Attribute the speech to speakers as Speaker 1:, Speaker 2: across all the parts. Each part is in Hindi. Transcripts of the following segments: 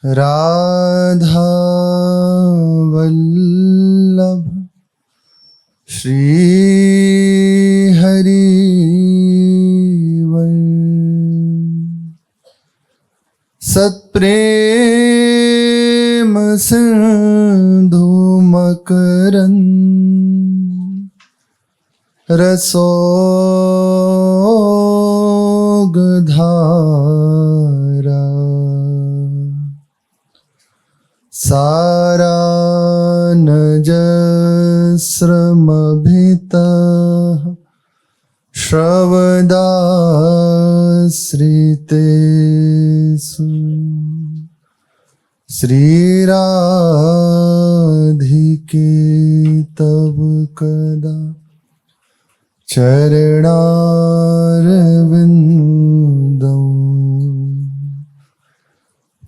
Speaker 1: राधा वल्लभ श्री हरि सत्प्रेम सिंधु मकरंद रसोगधारा सारानजस्रमभितः श्रवदाश्रितेषु श्रीराधिके तव कदा चरणारविन्दं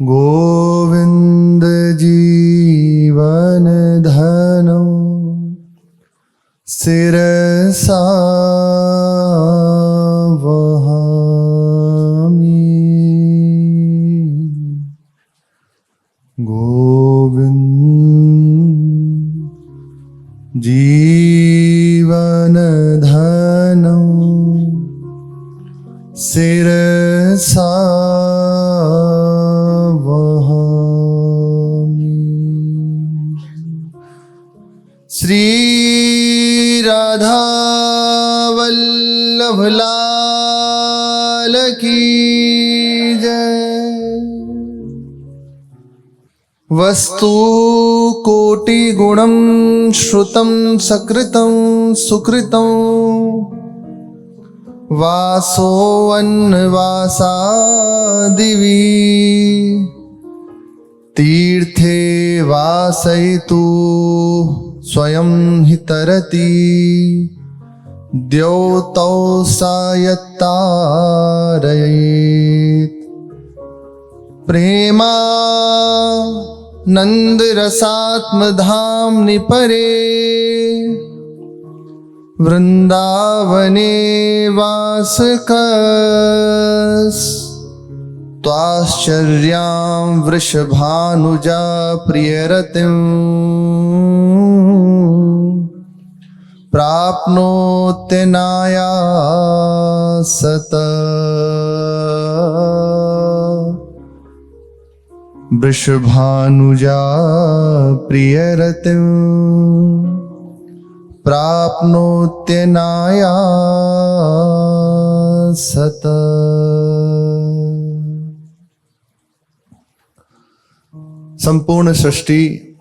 Speaker 1: गोविन्द जीवनधनं शिरसा वहामि। गोविन्द जीवनधनं शिरसा श्री राधा वल्लभ लाल की जय। वस्तु कोटि गुणं श्रुतं सकृतं सुकृतं वासो अन्नवासादिवि तीर्थे वासयितु स्वयं हि तरति द्योतौ सायत्तारयेत् प्रेमानन्दरसात्मधाम्नि परे वृन्दावने वासकस् त्वाश्चर्यां वृषभानुजा प्रियरतिं प्राप्नोत्यनायासतः वृषभानुजा प्रियरतिं प्राप्नोत्यनायासतः। संपूर्ण सृष्टि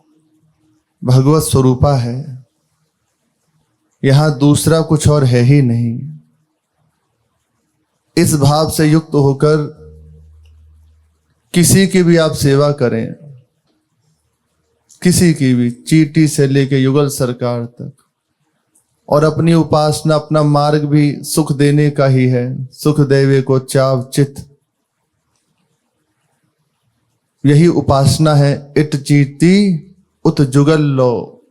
Speaker 1: भगवत स्वरूपा है, यहां दूसरा कुछ और है ही नहीं। इस भाव से युक्त होकर किसी की भी आप सेवा करें, किसी की भी, चींटी से लेके युगल सरकार तक, और अपनी उपासना, अपना मार्ग भी सुख देने का ही है। सुख देवे को चाव चित, यही उपासना है। इट चीती उत जुगल लो,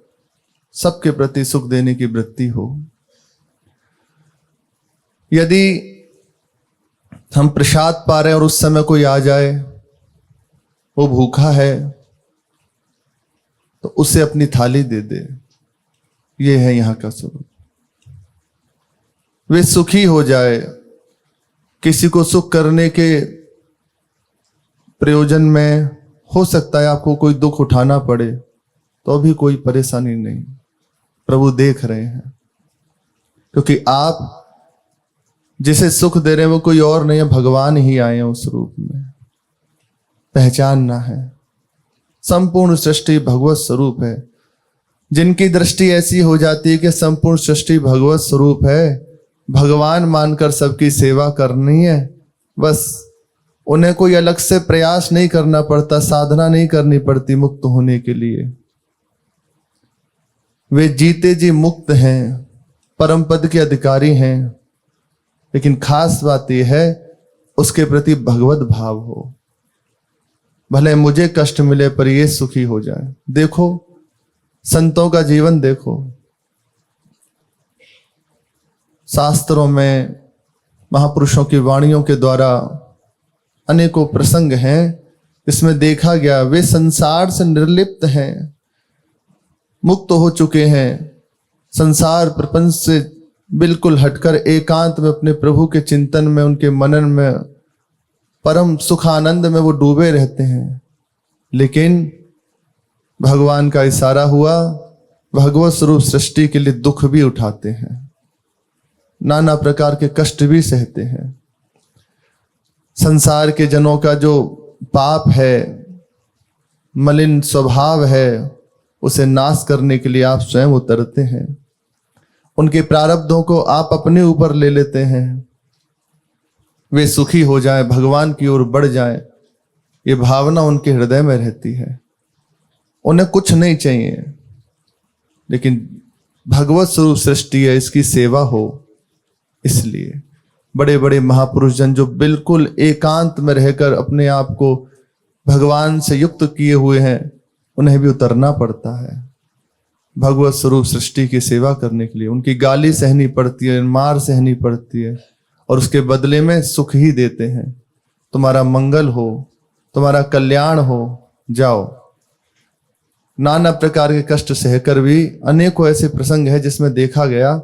Speaker 1: सबके प्रति सुख देने की वृत्ति हो। यदि हम प्रसाद पा रहे हैं और उस समय कोई आ जाए, वो भूखा है, तो उसे अपनी थाली दे दे, ये है यहां का स्वरूप। वे सुखी हो जाए, किसी को सुख करने के प्रयोजन में हो सकता है आपको कोई दुख उठाना पड़े, तो भी कोई परेशानी नहीं, प्रभु देख रहे हैं। क्योंकि आप जिसे सुख दे रहे हैं वो कोई और नहीं है, भगवान ही आए हैं उस रूप में। पहचानना है, संपूर्ण सृष्टि भगवत स्वरूप है। जिनकी दृष्टि ऐसी हो जाती है कि संपूर्ण सृष्टि भगवत स्वरूप है, भगवान मानकर सबकी सेवा करनी है, बस उन्हें कोई अलग से प्रयास नहीं करना पड़ता, साधना नहीं करनी पड़ती मुक्त होने के लिए। वे जीते जी मुक्त हैं, परम पद के अधिकारी हैं। लेकिन खास बात यह है, उसके प्रति भगवत भाव हो। भले मुझे कष्ट मिले पर ये सुखी हो जाए। देखो संतों का जीवन देखो, शास्त्रों में महापुरुषों की वाणियों के द्वारा अनेकों प्रसंग हैं इसमें देखा गया वे संसार से निर्लिप्त हैं, मुक्त हो चुके हैं, संसार प्रपंच से बिल्कुल हटकर एकांत में अपने प्रभु के चिंतन में, उनके मनन में, परम सुख आनंद में वो डूबे रहते हैं। लेकिन भगवान का इशारा हुआ, भगवत स्वरूप सृष्टि के लिए दुख भी उठाते हैं, नाना प्रकार के कष्ट भी सहते हैं। संसार के जनों का जो पाप है, मलिन स्वभाव है, उसे नाश करने के लिए आप स्वयं उतरते हैं। उनके प्रारब्धों को आप अपने ऊपर ले लेते हैं। वे सुखी हो जाएं, भगवान की ओर बढ़ जाएं, ये भावना उनके हृदय में रहती है। उन्हें कुछ नहीं चाहिए, लेकिन भगवत स्वरूप सृष्टि है, इसकी सेवा हो। इसलिए बड़े बड़े महापुरुष जन जो बिल्कुल एकांत में रहकर अपने आप को भगवान से युक्त किए हुए हैं, उन्हें भी उतरना पड़ता है भगवत स्वरूप सृष्टि की सेवा करने के लिए। उनकी गाली सहनी पड़ती है, मार सहनी पड़ती है, और उसके बदले में सुख ही देते हैं। तुम्हारा मंगल हो, तुम्हारा कल्याण हो, जाओ। नाना प्रकार के कष्ट सहकर भी अनेकों ऐसे प्रसंग है जिसमें देखा गया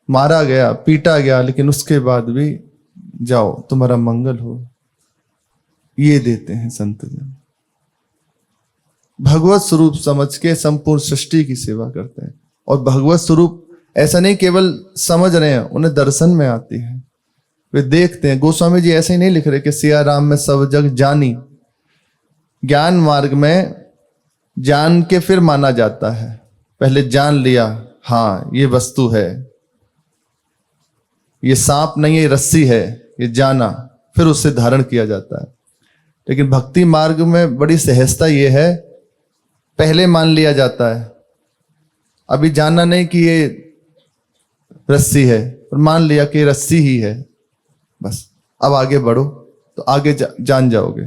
Speaker 1: मारा गया, पीटा गया, लेकिन उसके बाद भी जाओ, तुम्हारा मंगल हो, ये देते हैं संत जन। भगवत स्वरूप समझ के संपूर्ण सृष्टि की सेवा करते हैं। और भगवत स्वरूप ऐसा नहीं केवल समझ रहे हैं, उन्हें दर्शन में आती है, वे देखते हैं। गोस्वामी जी ऐसे ही नहीं लिख रहे कि सिया राम में सब जग जानी। ज्ञान मार्ग में जान के फिर माना जाता है, पहले जान लिया, हाँ ये वस्तु है, ये सांप नहीं है, ये रस्सी है, ये जाना, फिर उससे धारण किया जाता है। लेकिन भक्ति मार्ग में बड़ी सहजता ये है, पहले मान लिया जाता है, अभी जाना नहीं कि ये रस्सी है, पर मान लिया कि रस्सी ही है, बस अब आगे बढ़ो तो आगे जान जाओगे।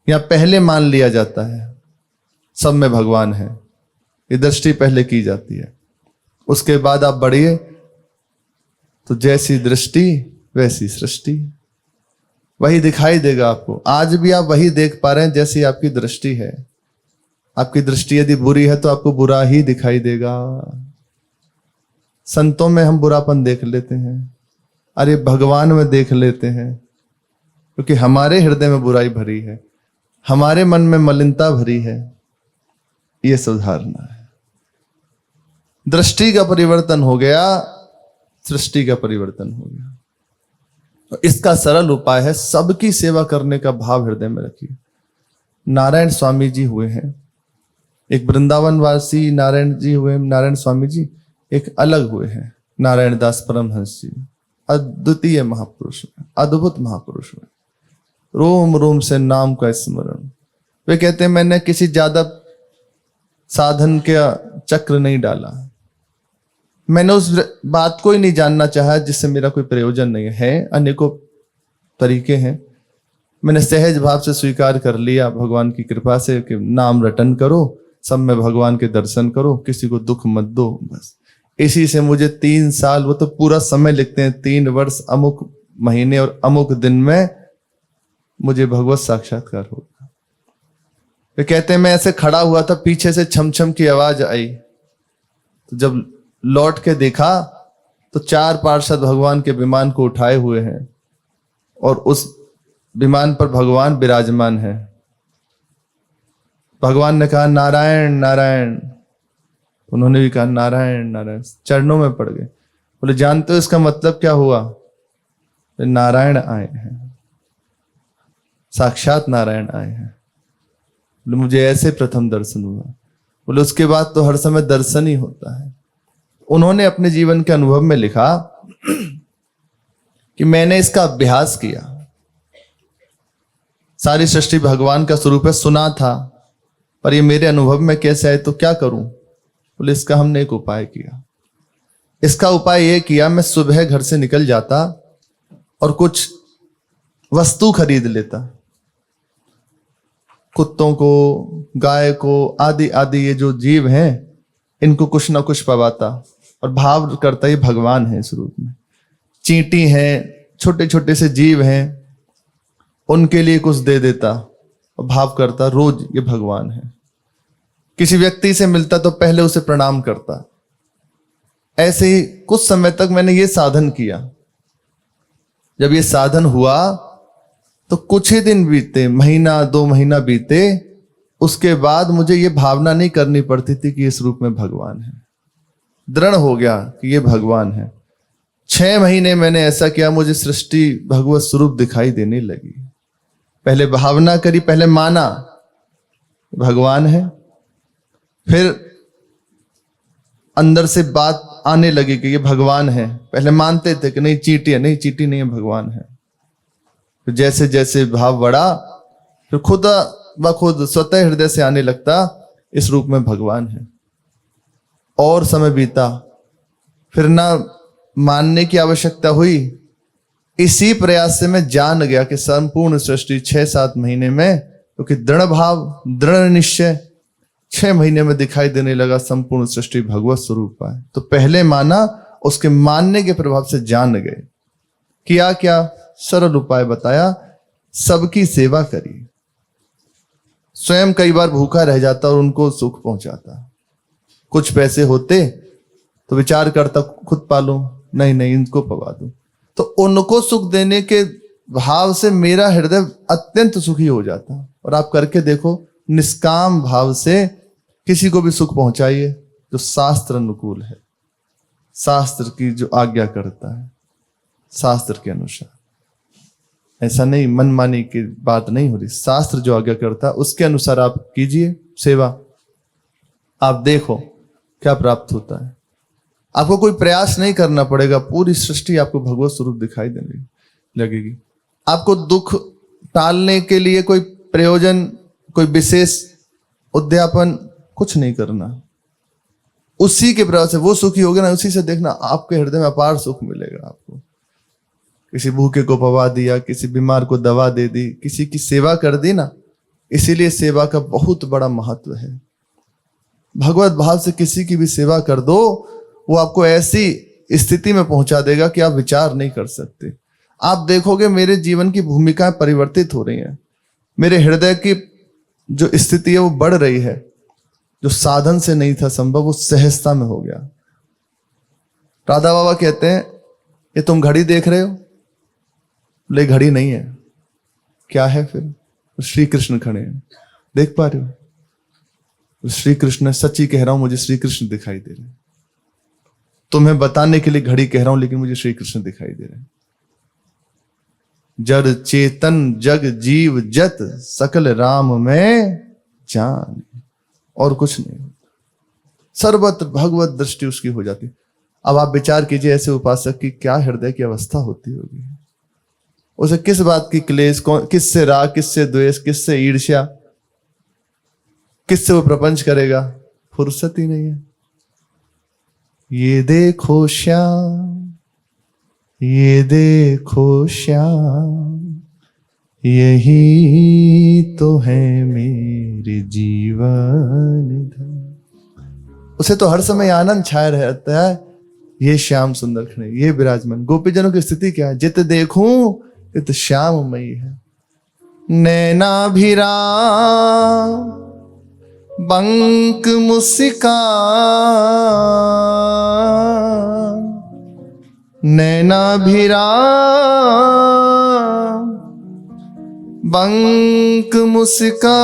Speaker 1: यहाँ पहले मान लिया जाता है सब में भगवान है, ये दृष्टि पहले की जाती है। उसके बाद आप बढ़िए तो जैसी दृष्टि वैसी सृष्टि, वही दिखाई देगा आपको। आज भी आप वही देख पा रहे हैं जैसी आपकी दृष्टि है। आपकी दृष्टि यदि बुरी है तो आपको बुरा ही दिखाई देगा। संतों में हम बुरापन देख लेते हैं, अरे भगवान में देख लेते हैं, क्योंकि हमारे हृदय में बुराई भरी है, हमारे मन में मलिनता भरी है। ये सुधारना है। दृष्टि का परिवर्तन हो गया, सृष्टि का परिवर्तन हो गया। तो इसका सरल उपाय है, सबकी सेवा करने का भाव हृदय में रखिए। नारायण स्वामी जी हुए हैं, एक वृंदावन वासी नारायण जी हुए, नारायण स्वामी जी एक अलग हुए हैं, नारायण दास परमहंस जी, अद्वितीय महापुरुष, अद्भुत महापुरुष हुए, रोम रोम से नाम का स्मरण। वे कहते हैं मैंने किसी ज्यादा साधन का चक्र नहीं डाला, मैंने उस बात को ही नहीं जानना चाहा जिससे मेरा कोई प्रयोजन नहीं है। अनेकों तरीके हैं, मैंने सहज भाव से स्वीकार कर लिया भगवान की कृपा से कि नाम रटन करो, सब में भगवान के दर्शन करो, किसी को दुख मत दो, बस। इसी से मुझे 3 साल, वो तो पूरा समय लिखते हैं, 3 वर्ष अमुक महीने और अमुक दिन में मुझे भगवत साक्षात्कार होगा। वे कहते हैं मैं ऐसे खड़ा हुआ था, पीछे से छम छम की आवाज आई, तो जब लौट के देखा तो 4 पार्षद भगवान के विमान को उठाए हुए हैं और उस विमान पर भगवान विराजमान है। भगवान ने कहा नारायण नारायण, उन्होंने भी कहा नारायण नारायण, चरणों में पड़ गए। बोले जानते हो इसका मतलब क्या हुआ? नारायण आए हैं, साक्षात नारायण आए हैं। बोले मुझे ऐसे प्रथम दर्शन हुआ। बोले उसके बाद तो हर समय दर्शन ही होता है। उन्होंने अपने जीवन के अनुभव में लिखा कि मैंने इसका अभ्यास किया, सारी सृष्टि भगवान का स्वरूप है, सुना था, पर ये मेरे अनुभव में कैसे आए तो क्या करूं? बोले इसका हमने एक उपाय किया। इसका उपाय ये किया, मैं सुबह घर से निकल जाता और कुछ वस्तु खरीद लेता, कुत्तों को, गाय को, आदि आदि ये जो जीव हैं इनको कुछ ना कुछ पवाता और भाव करता ही भगवान है इस रूप में। चींटी हैं, छोटे छोटे से जीव हैं, उनके लिए कुछ दे देता और भाव करता रोज ये भगवान है। किसी व्यक्ति से मिलता तो पहले उसे प्रणाम करता। ऐसे ही कुछ समय तक मैंने ये साधन किया। जब ये साधन हुआ तो कुछ ही दिन बीते, महीना 2 महीना बीते, उसके बाद मुझे ये भावना नहीं करनी पड़ती थी कि इस रूप में भगवान है। दृढ़ हो गया कि ये भगवान है। 6 महीने मैंने ऐसा किया, मुझे सृष्टि भगवत स्वरूप दिखाई देने लगी। पहले भावना करी, पहले माना भगवान है, फिर अंदर से बात आने लगी कि ये भगवान है। पहले मानते थे कि नहीं चींटी है, नहीं चींटी नहीं है, भगवान है। फिर जैसे जैसे भाव बढ़ा, फिर खुद ब खुद स्वतः हृदय से आने लगता इस रूप में भगवान है। और समय बीता, फिर ना मानने की आवश्यकता हुई। इसी प्रयास से मैं जान गया कि संपूर्ण सृष्टि 6-7 महीने में, क्योंकि दृढ़ भाव, दृढ़ निश्चय, 6 महीने में दिखाई देने लगा संपूर्ण सृष्टि भगवत स्वरूप है। तो पहले माना, उसके मानने के प्रभाव से जान गए। किया क्या? सरल उपाय बताया, सबकी सेवा करी। स्वयं कई बार भूखा रह जाता और उनको सुख पहुंचाता। कुछ पैसे होते तो विचार करता खुद पालूं, नहीं इनको पवा दूं। तो उनको सुख देने के भाव से मेरा हृदय अत्यंत सुखी हो जाता। और आप करके देखो, निष्काम भाव से किसी को भी सुख पहुंचाइए जो शास्त्र अनुकूल है, शास्त्र की जो आज्ञा करता है, शास्त्र के अनुसार। ऐसा नहीं मनमानी की बात नहीं हो रही, शास्त्र जो आज्ञा करता है उसके अनुसार आप कीजिए सेवा। आप देखो क्या प्राप्त होता है। आपको कोई प्रयास नहीं करना पड़ेगा, पूरी सृष्टि आपको भगवत स्वरूप दिखाई देने लगेगी। आपको दुख टालने के लिए कोई प्रयोजन, कोई विशेष उद्यापन कुछ नहीं करना। उसी के प्रयास से वो सुखी होगा ना, उसी से देखना आपके हृदय में अपार सुख मिलेगा। आपको किसी भूखे को पवा दिया, किसी बीमार को दवा दे दी, किसी की सेवा कर दी ना, इसीलिए सेवा का बहुत बड़ा महत्व है। भगवत भाव से किसी की भी सेवा कर दो, वो आपको ऐसी स्थिति में पहुंचा देगा कि आप विचार नहीं कर सकते। आप देखोगे मेरे जीवन की भूमिकाएं परिवर्तित हो रही हैं। मेरे हृदय की जो स्थिति है वो बढ़ रही है। जो साधन से नहीं था संभव, वो सहजता में हो गया। राधा बाबा कहते हैं, ये तुम घड़ी देख रहे हो, ले घड़ी नहीं है, क्या है फिर? श्री कृष्ण खड़े हैं, देख पा रहे हो? श्री कृष्ण, सच्ची कह रहा हूं, मुझे श्री कृष्ण दिखाई दे रहे हैं। तुम्हें बताने के लिए घड़ी कह रहा हूं, लेकिन मुझे श्री कृष्ण दिखाई दे रहे हैं। जड़ चेतन जग जीव जत सकल राम में जान, और कुछ नहीं। सर्वत्र भगवत दृष्टि उसकी हो जाती। अब आप विचार कीजिए, ऐसे उपासक की क्या हृदय की अवस्था होती होगी। उसे किस बात की क्लेश, किससे राग, किससे द्वेष, किससे ईर्ष्या, किससे वो प्रपंच करेगा? फुर्सत ही नहीं है। ये देखो श्याम, ये देखो श्याम, यही तो है मेरे जीवन धन। उसे तो हर समय आनंद छाया रहता है। ये श्याम सुंदर खड़े, ये विराजमान। गोपीजनों की स्थिति क्या है? जित देखूं तित श्याममयी है। नैनाभिराम बंक मुस्कान, नैनाभिराम बंक मुस्कान,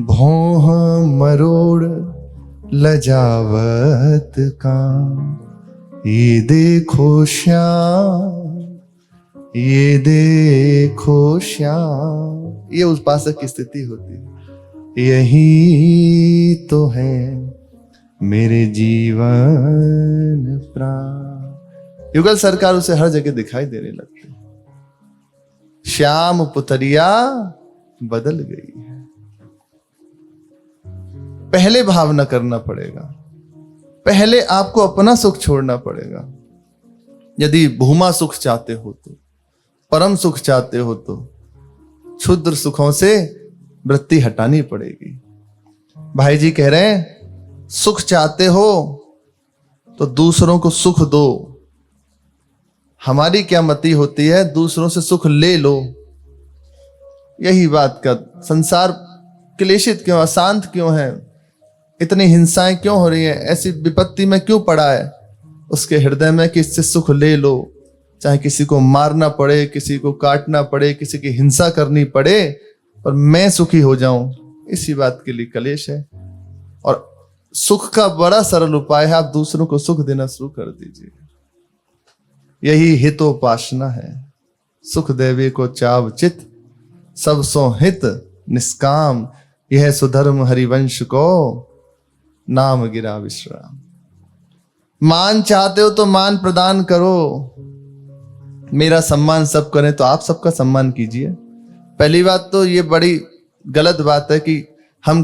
Speaker 1: भौह मरोड़ लजावत का। ये देखो श्याम, ये देखो श्याम, ये उपासक की स्थिति होती है। यही तो है मेरे जीवन प्राण। युगल सरकार उसे हर जगह दिखाई देने लगती। श्याम पुतरिया बदल गई है। पहले भावना करना पड़ेगा, पहले आपको अपना सुख छोड़ना पड़ेगा। यदि भूमा सुख चाहते हो तो, परम सुख चाहते हो तो क्षुद्र सुखों से वृत्ति हटानी पड़ेगी। भाई जी कह रहे हैं, सुख चाहते हो तो दूसरों को सुख दो, हमारी क्या मति होती है, दूसरों से सुख ले लो। यही बात का संसार क्लेशित क्यों, अशांत क्यों है, इतनी हिंसाएं क्यों हो रही है, ऐसी विपत्ति में क्यों पड़ा है उसके हृदय में कि इससे सुख ले लो। चाहे किसी को मारना पड़े, किसी को काटना पड़े, किसी की हिंसा करनी पड़े, पर मैं सुखी हो जाऊं, इसी बात के लिए कलेश है। और सुख का बड़ा सरल उपाय है, आप दूसरों को सुख देना शुरू कर दीजिए। यही हितोपासना है। सुख देवे को चाव चित, सब सो हित निष्काम, यह सुधर्म हरिवंश को नाम गिरा विश्राम। मान चाहते हो तो मान प्रदान करो, मेरा सम्मान सब करें तो आप सबका सम्मान कीजिए। पहली बात तो ये बड़ी गलत बात है कि हम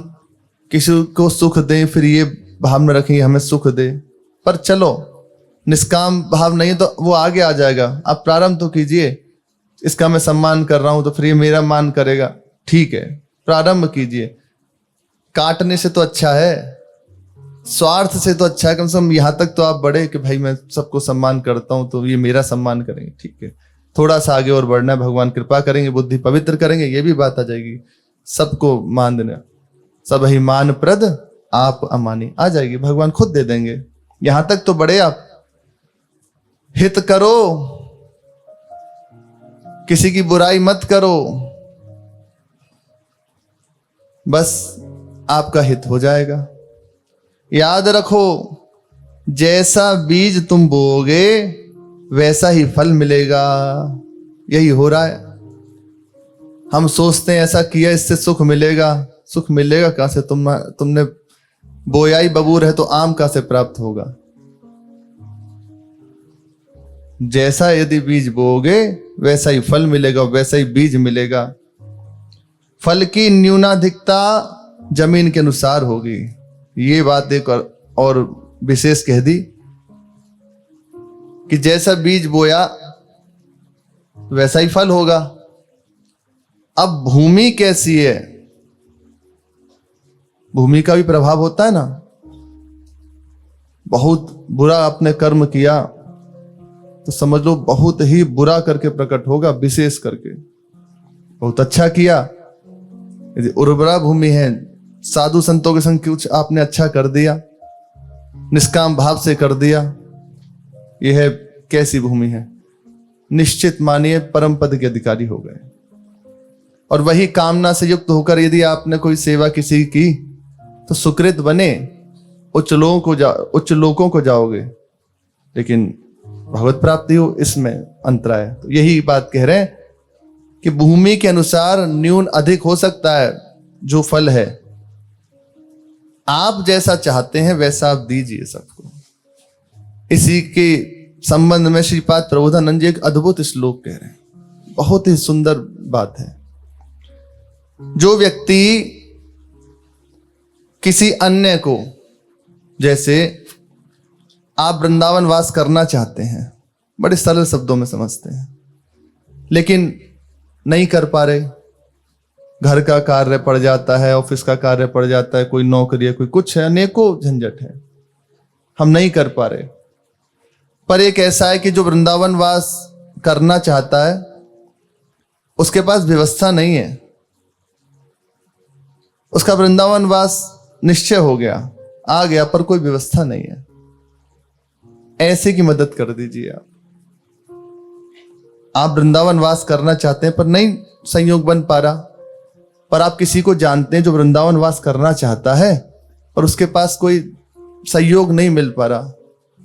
Speaker 1: किसी को सुख दें फिर ये भाव में रखें हमें सुख दे। पर चलो, निष्काम भाव नहीं तो वो आगे आ जाएगा। आप प्रारंभ तो कीजिए, इसका मैं सम्मान कर रहा हूं तो फिर ये मेरा मान करेगा, ठीक है, प्रारंभ कीजिए। काटने से तो अच्छा है, स्वार्थ से तो अच्छा है, कम से कम यहां तक तो आप बढ़े कि भाई मैं सबको सम्मान करता हूं तो ये मेरा सम्मान करेंगे, ठीक है। थोड़ा सा आगे और बढ़ना है, भगवान कृपा करेंगे, बुद्धि पवित्र करेंगे, ये भी बात आ जाएगी। सबको मान देना, सब ही मान प्रद आप अमानी, आ जाएगी, भगवान खुद दे देंगे। यहां तक तो बढ़े आप। हित करो, किसी की बुराई मत करो, बस आपका हित हो जाएगा। याद रखो, जैसा बीज तुम बोओगे वैसा ही फल मिलेगा। यही हो रहा है। हम सोचते हैं ऐसा किया इससे सुख मिलेगा। सुख मिलेगा कहां से? तुमने बोया ही बबूर है तो आम कहां से प्राप्त होगा? जैसा यदि बीज बोओगे वैसा ही फल मिलेगा, वैसा ही बीज मिलेगा। फल की न्यूनाधिकता जमीन के अनुसार होगी। ये बात एक और विशेष कह दी कि जैसा बीज बोया वैसा ही फल होगा। अब भूमि कैसी है, भूमि का भी प्रभाव होता है ना। बहुत बुरा आपने कर्म किया तो समझ लो बहुत ही बुरा करके प्रकट होगा, विशेष करके। बहुत अच्छा किया, यदि उर्वरा भूमि है, साधु संतों के संग कुछ आपने अच्छा कर दिया, निष्काम भाव से कर दिया, यह कैसी भूमि है? निश्चित मानिए परम पद के अधिकारी हो गए। और वही कामना से युक्त होकर यदि आपने कोई सेवा किसी की तो सुकृत बने, उच्च लोकों को जाओगे, लेकिन भगवत प्राप्ति हो, इसमें अंतराय। तो यही बात कह रहे हैं कि भूमि के अनुसार न्यून अधिक हो सकता है जो फल है। आप जैसा चाहते हैं वैसा आप दीजिए सबको। इसी के संबंध में श्रीपाद प्रबोधानंद जी एक अद्भुत श्लोक कह रहे हैं, बहुत ही सुंदर बात है। जो व्यक्ति किसी अन्य को, जैसे आप वृंदावन वास करना चाहते हैं, बड़े सरल शब्दों में समझते हैं, लेकिन नहीं कर पा रहे, घर का कार्य पड़ जाता है, ऑफिस का कार्य पड़ जाता है, कोई नौकरी है, कोई कुछ है, अनेकों झंझट है, हम नहीं कर पा रहे। पर एक ऐसा है कि जो वृंदावन वास करना चाहता है उसके पास व्यवस्था नहीं है, उसका वृंदावन वास निश्चय हो गया, आ गया, पर कोई व्यवस्था नहीं है। ऐसे की मदद कर दीजिए। आप वृंदावन वास करना चाहते हैं पर नहीं संयोग बन पा रहा, पर आप किसी को जानते हैं जो वृंदावन वास करना चाहता है और उसके पास कोई सहयोग नहीं मिल पा रहा,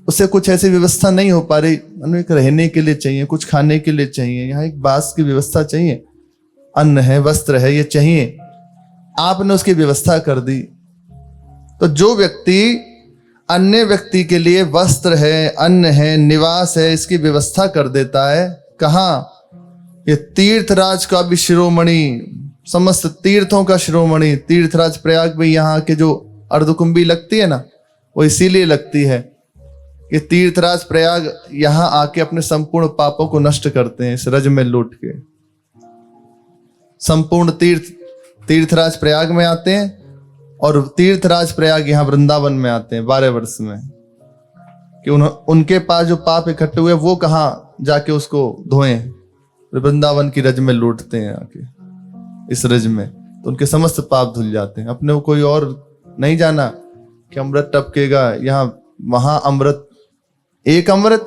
Speaker 1: उसे कुछ ऐसी व्यवस्था नहीं हो पा रही, एक रहने के लिए चाहिए, कुछ खाने के लिए चाहिए, यहाँ एक बास की व्यवस्था चाहिए, अन्न है, वस्त्र है, ये चाहिए, आपने उसकी व्यवस्था कर दी। तो जो व्यक्ति अन्य व्यक्ति के लिए वस्त्र है, अन्न है, निवास है, इसकी व्यवस्था कर देता है, कहाँ? ये तीर्थराज का भी शिरोमणि, समस्त तीर्थों का शिरोमणि, तीर्थराज प्रयाग में यहाँ के जो अर्धकुंभी लगती है ना, वो इसीलिए लगती है कि तीर्थराज प्रयाग यहाँ आके अपने संपूर्ण पापों को नष्ट करते हैं, इस रज में लौट के। संपूर्ण तीर्थराज प्रयाग में आते हैं और तीर्थराज प्रयाग यहाँ वृंदावन में आते हैं 12 वर्ष में, कि उनके पास जो पाप इकट्ठे हुए वो कहाँ जाके उसको धोएं, वृंदावन की रज में लूटते हैं आके इस रज में, तो उनके समस्त पाप धुल जाते हैं। अपने को कोई और नहीं जाना कि अमृत टपकेगा यहाँ वहां, अमृत एक अमृत,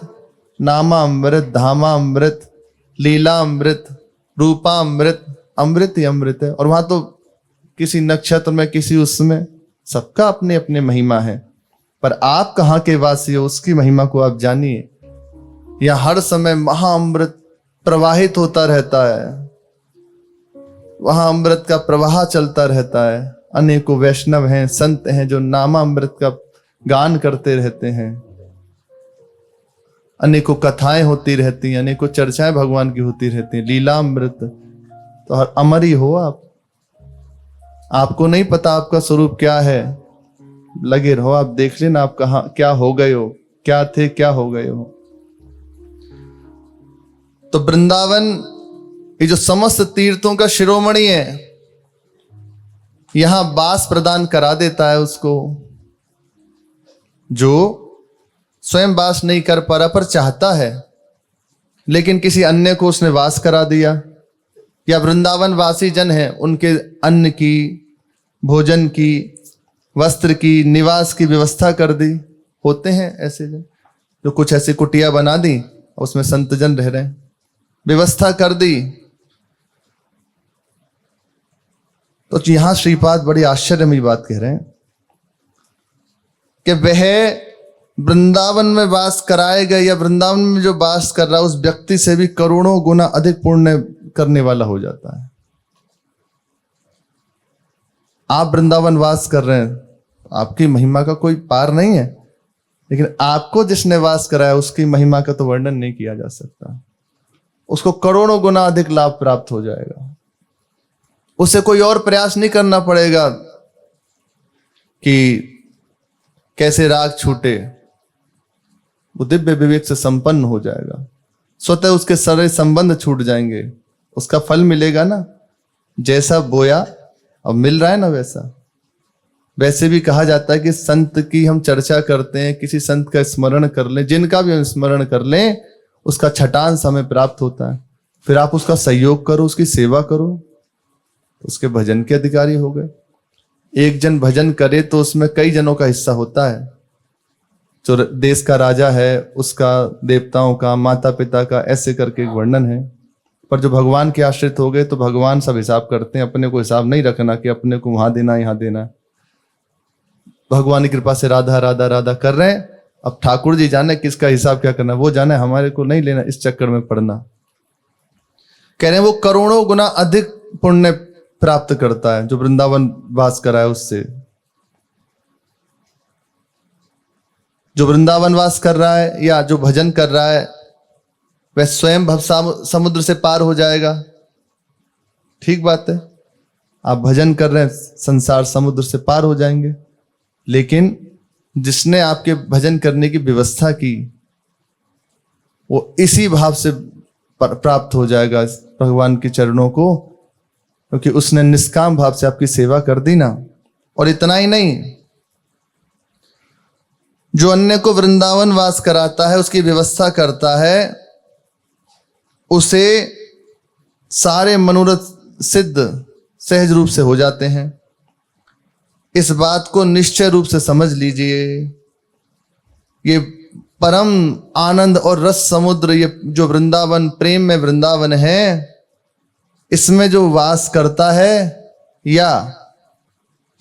Speaker 1: नामा अमृत, धामा अमृत, लीला अमृत, रूपा अमृत, अमृत ही अमृत है। और वहां तो किसी नक्षत्र में, किसी उसमें, सबका अपने अपने महिमा है। पर आप कहाँ के वासी हो, उसकी महिमा को आप जानिए। यह हर समय महाअमृत प्रवाहित होता रहता है, वहां अमृत का प्रवाह चलता रहता है। अनेकों वैष्णव हैं, संत हैं जो नामा अमृत का गान करते रहते हैं। अनेकों कथाएं होती रहती हैं, अनेकों चर्चाएं भगवान की होती रहती हैं। लीला अमृत, तो अमर ही हो आप। आपको नहीं पता आपका स्वरूप क्या है, लगे रहो, आप देख लेना आप कहां क्या हो गए हो, क्या थे क्या हो गए हो। तो वृंदावन ये जो समस्त तीर्थों का शिरोमणि है, यहां वास प्रदान करा देता है उसको, जो स्वयं वास नहीं कर पा रहा पर चाहता है, लेकिन किसी अन्य को उसने वास करा दिया। या वृंदावन वासी जन हैं, उनके अन्न की, भोजन की, वस्त्र की, निवास की व्यवस्था कर दी। होते हैं ऐसे जन जो कुछ ऐसी कुटिया बना दी, उसमें संत जन रह रहे हैं, व्यवस्था कर दी। तो यहां श्रीपाद बड़ी आश्चर्यमयी बात कह रहे हैं कि वह वृंदावन में वास कराए गए, या वृंदावन में जो वास कर रहा है उस व्यक्ति से भी करोड़ों गुना अधिक पुण्य करने वाला हो जाता है। आप वृंदावन वास कर रहे हैं, आपकी महिमा का कोई पार नहीं है, लेकिन आपको जिसने वास कराया उसकी महिमा का तो वर्णन नहीं किया जा सकता। उसको करोड़ों गुना अधिक लाभ प्राप्त हो जाएगा। उसे कोई और प्रयास नहीं करना पड़ेगा कि कैसे राग छूटे, वो दिव्य विवेक से संपन्न हो जाएगा। स्वतः उसके सारे संबंध छूट जाएंगे, उसका फल मिलेगा ना। जैसा बोया अब मिल रहा है ना, वैसे भी कहा जाता है कि संत की हम चर्चा करते हैं, किसी संत का स्मरण कर लें, जिनका भी हम स्मरण कर लें, उसका छटांश हमें प्राप्त होता है। फिर आप उसका सहयोग करो, उसकी सेवा करो, उसके भजन के अधिकारी हो गए। एक जन भजन करे तो उसमें कई जनों का हिस्सा होता है। जो देश का राजा है उसका, देवताओं का, माता पिता का, ऐसे करके एक वर्णन है। पर जो भगवान के आश्रित हो गए तो भगवान सब हिसाब करते हैं, अपने को हिसाब नहीं रखना कि अपने को वहां देना यहां देना। भगवान की कृपा से राधा राधा राधा कर रहे हैं, अब ठाकुर जी जाने किसका हिसाब क्या करना, वो जाने, हमारे को नहीं लेना इस चक्कर में पड़ना। कह रहे हैं वो करोड़ों गुना अधिक पुण्य प्राप्त करता है जो वृंदावन वास कराए उससे। जो वृंदावन वास कर रहा है या जो भजन कर रहा है वह स्वयं भव समुद्र से पार हो जाएगा। ठीक बात है, आप भजन कर रहे हैं, संसार समुद्र से पार हो जाएंगे। लेकिन जिसने आपके भजन करने की व्यवस्था की वो इसी भाव से प्राप्त हो जाएगा भगवान के चरणों को, क्योंकि उसने निष्काम भाव से आपकी सेवा कर दी ना। और इतना ही नहीं, जो अन्य को वृंदावन वास कराता है, उसकी व्यवस्था करता है, उसे सारे मनोरथ सिद्ध सहज रूप से हो जाते हैं। इस बात को निश्चय रूप से समझ लीजिए। ये परम आनंद और रस समुद्र, ये जो वृंदावन, प्रेम में वृंदावन है, इसमें जो वास करता है या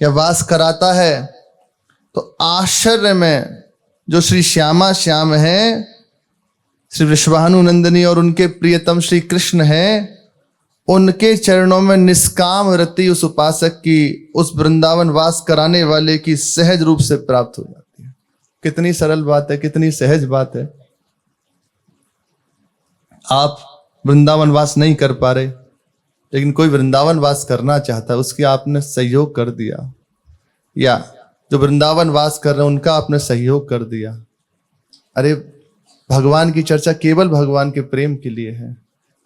Speaker 1: वास कराता है, तो आश्चर्य में जो श्री श्यामा श्याम है, श्री वृषभानुनंदिनी और उनके प्रियतम श्री कृष्ण हैं, उनके चरणों में निष्काम रति उस उपासक की, उस वृंदावन वास कराने वाले की सहज रूप से प्राप्त हो जाती है। कितनी सरल बात है, कितनी सहज बात है। आप वृंदावन वास नहीं कर पा रहे, लेकिन कोई वृंदावन वास करना चाहता है, उसकी आपने सहयोग कर दिया, या जो वृंदावन वास कर रहे हैं उनका आपने सहयोग कर दिया। अरे भगवान की चर्चा केवल भगवान के प्रेम के लिए है।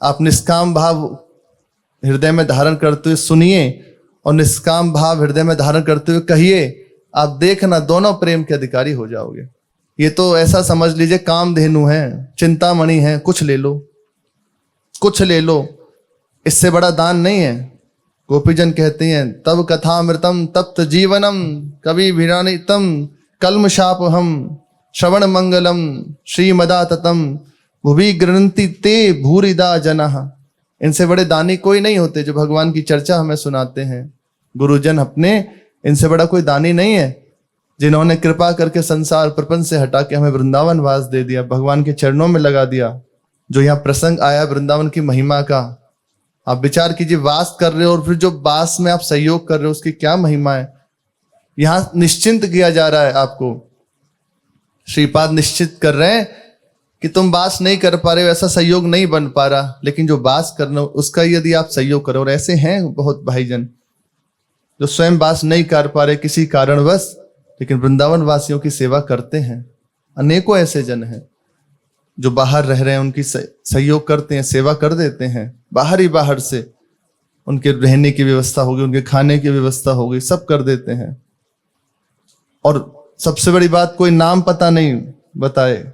Speaker 1: आप निष्काम भाव हृदय में धारण करते हुए सुनिए और निष्काम भाव हृदय में धारण करते हुए कहिए, आप देखना दोनों प्रेम के अधिकारी हो जाओगे। ये तो ऐसा समझ लीजिए कामधेनु है, चिंतामणि है, कुछ ले लो, कुछ ले लो, इससे बड़ा दान नहीं है। गोपीजन कहते हैं तब कथामृतम तप्त जीवनम कवि भिरानितम कल्मशाप हम श्रवण मंगलम श्रीमदाततम भुवि गृणन्ति ते भूरिदा जनः। इनसे बड़े दानी कोई नहीं होते जो भगवान की चर्चा हमें सुनाते हैं। गुरुजन अपने, इनसे बड़ा कोई दानी नहीं है जिन्होंने कृपा करके संसार प्रपंच से हटा के हमें वृंदावन वास दे दिया, भगवान के चरणों में लगा दिया। जो यहाँ प्रसंग आया वृंदावन की महिमा का, आप विचार कीजिए, वास कर रहे हो और फिर जो वास में आप सहयोग कर रहे हो उसकी क्या महिमा है। यहां निश्चिंत किया जा रहा है आपको, श्रीपाद निश्चित कर रहे हैं कि तुम वास नहीं कर पा रहे हो, ऐसा सहयोग नहीं बन पा रहा, लेकिन जो वास करना उसका यदि आप सहयोग करो। और ऐसे हैं बहुत भाईजन जो स्वयं वास नहीं कर पा रहे किसी कारणवश, लेकिन वृंदावन वासियों की सेवा करते हैं। अनेकों ऐसे जन हैं जो बाहर रह रहे हैं, उनकी सहयोग करते हैं, सेवा कर देते हैं। बाहर ही बाहर से उनके रहने की व्यवस्था होगी, उनके खाने की व्यवस्था होगी, सब कर देते हैं। और सबसे बड़ी बात, कोई नाम पता नहीं बताए।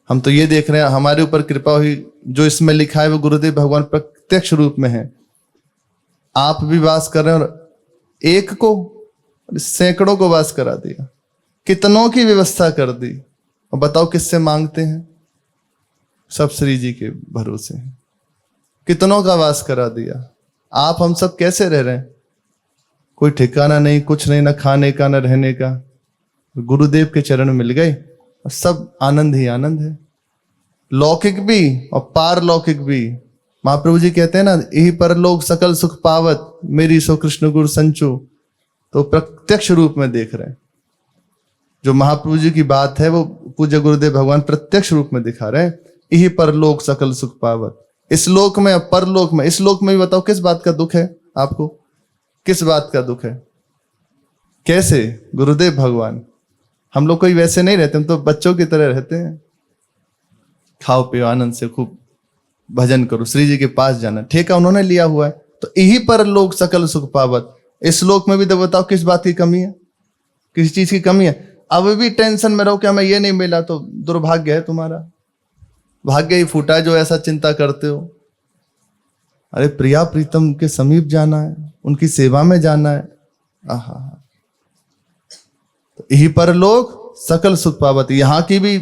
Speaker 1: हम तो ये देख रहे हैं हमारे ऊपर कृपा हुई, जो इसमें लिखा है वो गुरुदेव भगवान प्रत्यक्ष रूप में है। आप भी वास कर रहे हैं और एक को सैकड़ों को वास करा दिया, कितनों की व्यवस्था कर दी। और बताओ किससे मांगते हैं? सब श्री जी के भरोसे हैं। कितनों का वास करा दिया। आप हम सब कैसे रह रहे हैं? कोई ठिकाना नहीं, कुछ नहीं, ना खाने का ना रहने का। गुरुदेव के चरण मिल गए और सब आनंद ही आनंद है, लौकिक भी और पारलौकिक भी। महाप्रभु जी कहते हैं ना, यही परलोक सकल सुख पावत मेरी सो कृष्ण गुरु संचो। तो प्रत्यक्ष रूप में देख रहे हैं। जो महाप्रभु जी की बात है वो पूज्य गुरुदेव भगवान प्रत्यक्ष रूप में दिखा रहे हैं। यही परलोक सकल सुख पावत, इस लोक में परलोक में। इस लोक में भी बताओ किस बात का दुख है आपको? किस बात का दुख है? कैसे? गुरुदेव भगवान। हम लोग कोई वैसे नहीं रहते, हम तो बच्चों की तरह रहते हैं। खाओ पियो आनंद से, खूब भजन करो, श्री जी के पास जाना, ठेका उन्होंने लिया हुआ है। तो यही परलोक सकल सुख पावत। इस लोक में भी तो बताओ किस बात की कमी है? किसी चीज की कमी है? अब भी टेंशन में रहो कि हमें ये नहीं मिला, तो दुर्भाग्य है तुम्हारा, भाग्य ही फूटा है जो ऐसा चिंता करते हो। अरे प्रिया प्रीतम के समीप जाना है, उनकी सेवा में जाना है। आहा, तो यही परलोक सकल सुख पावत। यहाँ की भी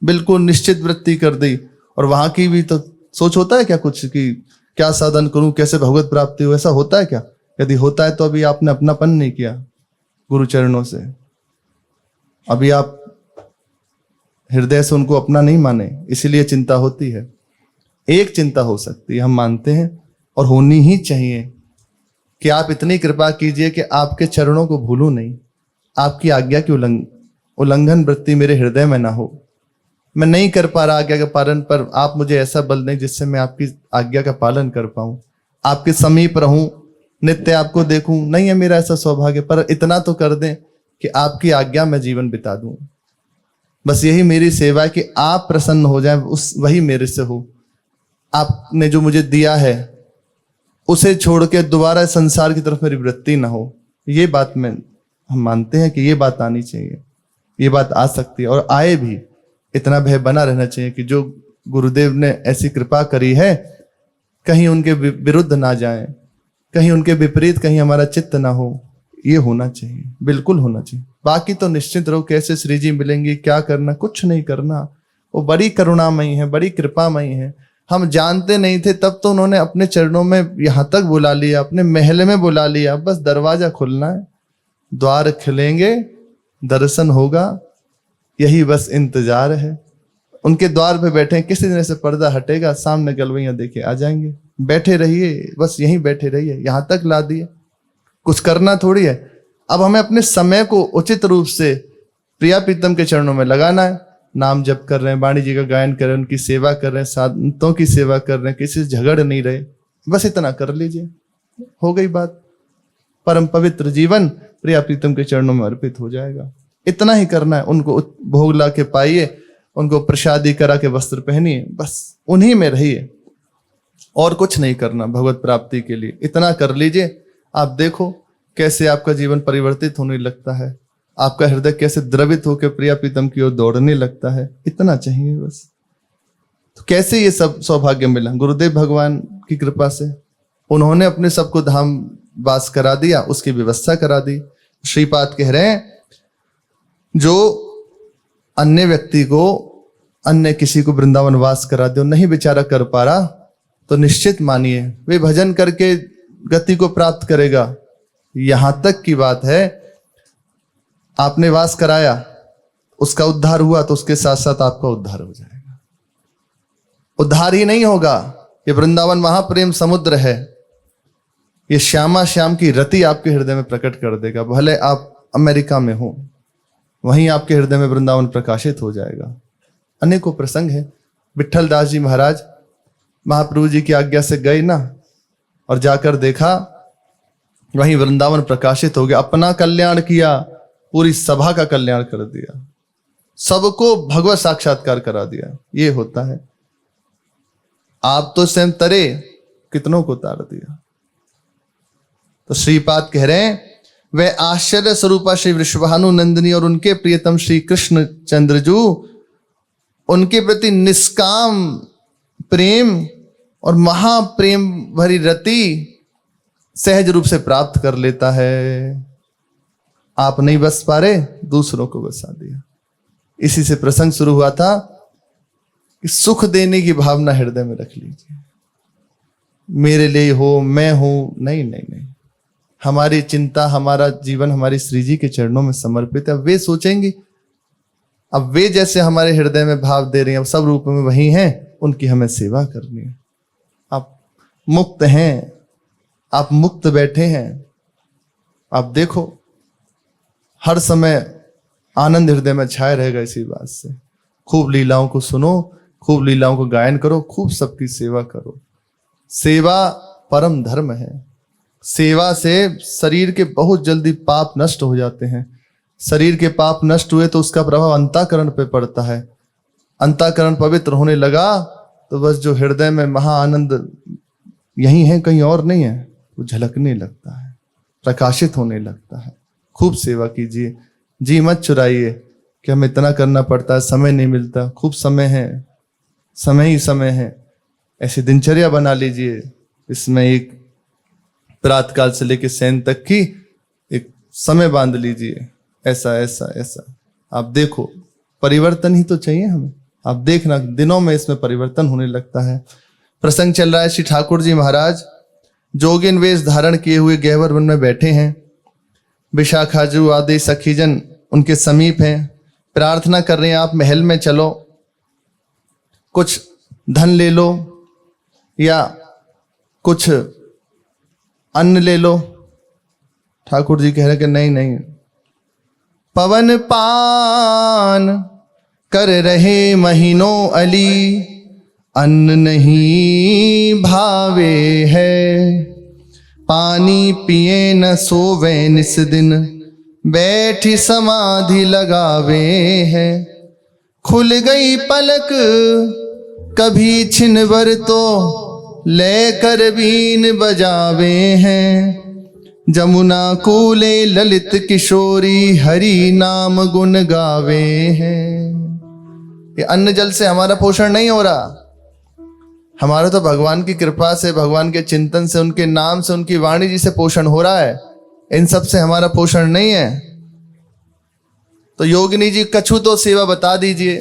Speaker 1: बिल्कुल निश्चित वृत्ति कर दी, और वहां की भी तो सोच होता है क्या कुछ कि क्या साधन करूं, कैसे भगवत प्राप्ति हो? ऐसा होता है क्या? यदि होता है तो अभी आपने अपनापन नहीं किया गुरु चरणों से। अभी आप हृदय से उनको अपना नहीं माने, इसीलिए चिंता होती है। एक चिंता हो सकती है, हम मानते हैं और होनी ही चाहिए, कि आप इतनी कृपा कीजिए कि आपके चरणों को भूलूं नहीं, आपकी आज्ञा की उल्लंघन वृत्ति मेरे हृदय में ना हो। मैं नहीं कर पा रहा आज्ञा का पालन, पर आप मुझे ऐसा बल दें जिससे मैं आपकी आज्ञा का पालन कर पाऊं, आपके समीप रहूं, नित्य आपको देखूं। नहीं है मेरा ऐसा सौभाग्य, पर इतना तो कर दें कि आपकी आज्ञा में जीवन बिता दूं। बस यही मेरी सेवा है कि आप प्रसन्न हो जाएं, वही मेरे से हो। आपने जो मुझे दिया है उसे छोड़ के दोबारा संसार की तरफ मेरी वृत्ति ना हो। ये बात हम मानते हैं कि ये बात आनी चाहिए, ये बात आ सकती है और आए भी। इतना भय बना रहना चाहिए कि जो गुरुदेव ने ऐसी कृपा करी है, कहीं उनके विरुद्ध ना जाए, कहीं उनके विपरीत कहीं हमारा चित्त ना हो। ये होना चाहिए, बिल्कुल होना चाहिए। बाकी तो निश्चित रहो, कैसे श्री जी मिलेंगे, क्या करना, कुछ नहीं करना। वो बड़ी करुणामयी है, बड़ी कृपामयी है। हम जानते नहीं थे तब तो उन्होंने अपने चरणों में यहाँ तक बुला लिया, अपने महल में बुला लिया। बस दरवाजा खुलना है, द्वार खिलेंगे, दर्शन होगा, यही बस इंतजार है। उनके द्वार पे बैठे, किसी दिन से पर्दा हटेगा, सामने गलवैया देखे आ जाएंगे। बैठे रहिए, बस यहीं बैठे रहिए, यहाँ तक ला दिए। कुछ करना थोड़ी है। अब हमें अपने समय को उचित रूप से प्रिया प्रीतम के चरणों में लगाना है। नाम जप कर रहे हैं, वाणी जी का गायन कर रहे हैं, उनकी सेवा कर रहे हैं, संतों की सेवा कर रहे हैं, किसी से झगड़ नहीं रहे, बस इतना कर लीजिए, हो गई बात। परम पवित्र जीवन प्रिया प्रीतम के चरणों में अर्पित हो जाएगा। इतना ही करना है। उनको भोग ला के पाइए, उनको प्रसादी करा के वस्त्र पहनिए, बस उन्हीं में रहिए, और कुछ नहीं करना भगवत प्राप्ति के लिए। इतना कर लीजिए, आप देखो कैसे आपका जीवन परिवर्तित होने लगता है। आपका हृदय कैसे द्रवित होकर प्रिया प्रीतम की ओर दौड़ने लगता है, इतना चाहिए बस। तो कैसे ये सब सौभाग्य मिला? गुरुदेव भगवान की कृपा से। उन्होंने अपने सबको धाम वास करा दिया, उसकी व्यवस्था करा दी। श्रीपाद कह रहे हैं जो अन्य व्यक्ति को, अन्य किसी को वृंदावन वास करा दे, नहीं बेचारा कर पा रहा, तो निश्चित मानिए वे भजन करके गति को प्राप्त करेगा। यहां तक की बात है, आपने वास कराया, उसका उद्धार हुआ, तो उसके साथ साथ आपका उद्धार हो जाएगा। उद्धार ही नहीं होगा, ये वृंदावन महाप्रेम समुद्र है, ये श्यामा श्याम की रति आपके हृदय में प्रकट कर देगा। भले आप अमेरिका में हो, वहीं आपके हृदय में वृंदावन प्रकाशित हो जाएगा। अनेकों प्रसंग है। विट्ठल दास जी महाराज महाप्रभु जी की आज्ञा से गए ना, और जाकर देखा वहीं वृंदावन प्रकाशित हो गया। अपना कल्याण किया, पूरी सभा का कल्याण कर दिया, सबको भगवत साक्षात्कार करा दिया। ये होता है। आप तो स्वयं तरे, कितनों को तार दिया। तो श्रीपाद कह रहे हैं वह आश्चर्य स्वरूपा श्री वृषभानु नंदिनी और उनके प्रियतम श्री कृष्ण चंद्रजू उनके प्रति निष्काम प्रेम और महाप्रेम भरी रति सहज रूप से प्राप्त कर लेता है। आप नहीं बस पा रहे, दूसरों को बसा दिया। इसी से प्रसंग शुरू हुआ था कि सुख देने की भावना हृदय में रख लीजिए। मेरे लिए हो, मैं हूं, नहीं नहीं नहीं। हमारी चिंता, हमारा जीवन हमारी श्री जी के चरणों में समर्पित है। वे सोचेंगे, अब वे जैसे हमारे हृदय में भाव दे रहे हैं, अब सब रूप में वही हैं, उनकी हमें सेवा करनी है। आप मुक्त हैं, आप मुक्त बैठे हैं। आप देखो हर समय आनंद हृदय में छाए रहेगा इसी बात से। खूब लीलाओं को सुनो, खूब लीलाओं को गायन करो, खूब सबकी सेवा करो। सेवा परम धर्म है। सेवा से शरीर के बहुत जल्दी पाप नष्ट हो जाते हैं। शरीर के पाप नष्ट हुए तो उसका प्रभाव अंतःकरण पे पड़ता है। अंतःकरण पवित्र होने लगा तो बस जो हृदय में महा आनंद यही है, कहीं और नहीं है, वो झलकने लगता है, प्रकाशित होने लगता है। खूब सेवा कीजिए। जी मत चुराइए कि हमें इतना करना पड़ता है, समय नहीं मिलता। खूब समय है, समय ही समय है। ऐसी दिनचर्या बना लीजिए, इसमें एक प्रातःकाल से लेकर शयन तक की एक समय बांध लीजिए। ऐसा ऐसा ऐसा आप देखो, परिवर्तन ही तो चाहिए हमें। आप देखना दिनों में इसमें परिवर्तन होने लगता है। प्रसंग चल रहा है, श्री ठाकुर जी महाराज जोगिन वेश धारण किए हुए गहवर वन में बैठे हैं। विशाखाजू आदि सखीजन उनके समीप हैं, प्रार्थना कर रहे हैं, आप महल में चलो, कुछ धन ले लो या कुछ अन्न ले लो। ठाकुर जी कह रहे कि नहीं नहीं, पवन पान कर रहे महीनों अली, अन्न नहीं भावे है। पानी पिए न सोवे निस दिन, बैठी समाधि लगावे है। खुल गई पलक कभी छिनवर तो, लेकर बीन बजावे हैं। जमुना कूले ललित किशोरी, हरि नाम गुण गावे हैं। ये अन्न जल से हमारा पोषण नहीं हो रहा, हमारा तो भगवान की कृपा से, भगवान के चिंतन से, उनके नाम से, उनकी वाणी जी से पोषण हो रहा है। इन सब से हमारा पोषण नहीं है। तो योगिनी जी कछु तो सेवा बता दीजिए,